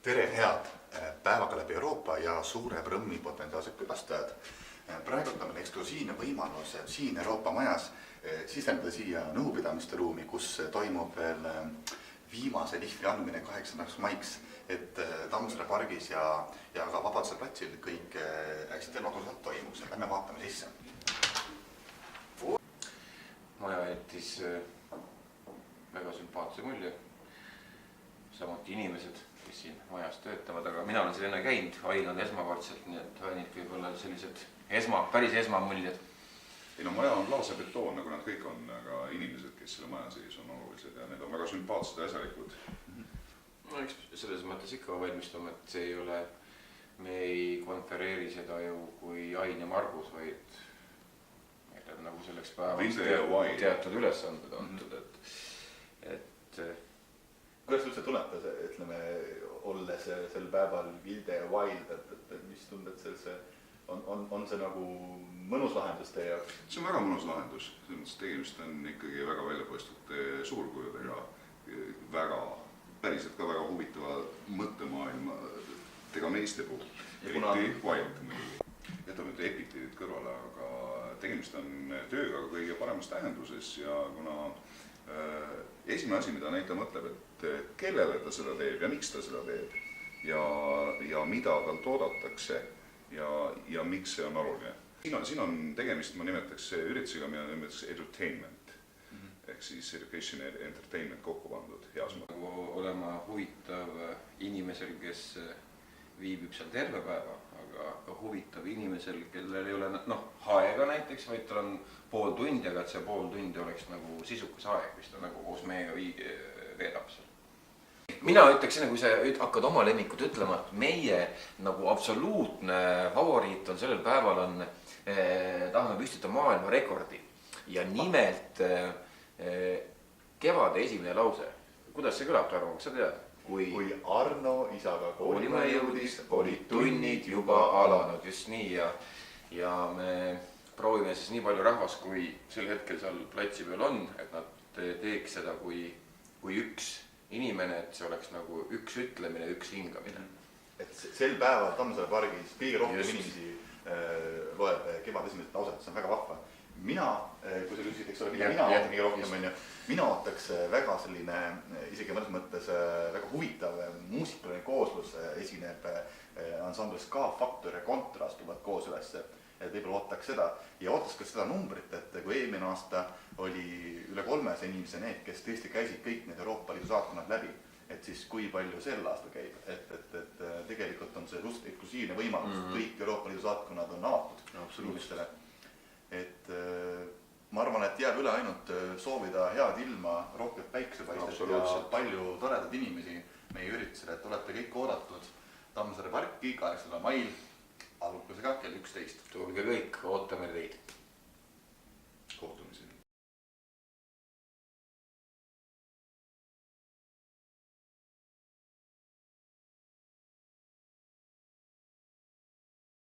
Tere head päevaga läbi Euroopa ja suure Prõmmi potentsiaalsed külastajad. Praegu on meil eksklusiivne võimalus siin Euroopa majas siseneda siia nõupidamiste ruumi, kus toimub veel viimase lihvi andmine 8. maiks, et Tammsaare pargis ja ka Vabaduse platsil kõik hästi eluatused toimuks. Lähme vaatame sisse. Maja jättis väga sümpaatse mulje. Samuti inimesed, kes siin majas töötavad, aga mina olen siin enne käinud, Ain on esmakordselt, nii et Ainid võib olla sellised päris esmamuljed. No maja on laasebetoon, nagu nad kõik on, aga inimesed, kes selle maja sees on olulised ja need on väga sümpaatsed ja äsalikud. No eks selles mõttes ikka valmistume, et see ei ole, me ei konfereeri seda ju kui Ain ja Margus, vaid meil on nagu selleks päevaks teatud ülesanded antud, et kuidas üldse tunnete, ütleme, olles sel päeval Vilde ja Wild, et mis tunded see on see nagu mõnus lahendus teie jaoks? See on väga mõnus lahendus, tegemist on ikkagi väga väljapaistvate suurkujudega, päriselt ka väga huvitava mõttemaailma tega meeste puhul, eriti Wild mõni. Jätame nüüd epiteedid kõrvale, aga tegemist on tööga kõige paremas tähenduses ja kuna esimene asi, mida näitaja mõtleb, et kellele ta seda teeb ja miks ta seda teeb ja mida tal toodatakse ja miks see on oluline. Siin on tegemist, ma nimetaks üritusega, mida nimetaks edutainment, ehk siis education ja entertainment kokku pandud heas mõttes. Olema huvitav inimesel, kes viibib seal terve päeva, aga ka huvitav inimesel, kellel ei ole aega näiteks, vaid tal on pool tundi, aga et see pool tundi oleks nagu sisukas aeg, mis ta nagu koos meiega veedab seal. Mina ütleksin, kui sa hakkad oma lemmikut ütlema, et meie nagu absoluutne favoriit on sellel päeval tahame püstita maailma rekordi ja nimelt kevade esimene lause. Kuidas see kõlab, Tarmo, kas sa tead? Kui Arno isaga koolimaja jõudis, olid tunnid juba alanud. Just nii ja me proovime siis nii palju rahvast, kui sel hetkel seal platsi peal on, et nad teeks seda kui üks inimene, et see oleks nagu üks ütlemine, üks hingamine. Et sel päeval Tammsaare pargis kõige rohkem inimesi loeb kevad esimesed lauset, see on väga vahva. Mina, kui sa küsisid, eks ole, mida mina ootan kõige rohkem, mina ootaks väga selline, isegi mõnes mõttes väga huvitav muusikaline kooslus esineb ansambles K-Faktor ja Kontrast tulevad koos üles, et võib-olla ootaks seda ja ootaks ka seda numbrit, et kui eelmine aasta oli üle 300 inimese need, kes tõesti käisid kõik need Euroopa Liidu saatkonnad läbi, et siis kui palju sel aasta käib, et tegelikult on see just eksklusiivne võimalus, kõik Euroopa Liidu saatkonnad on avatud inimestele. Et ma arvan, et jääb üle ainult soovida head ilma, rohkem päiksepaistet ja palju toredad inimesi meie üritusele, et olete kõik oodatud Tammsaare parki 8. mail algusega kell 11. Tulge kõik, ootame teid. Kohtumisi.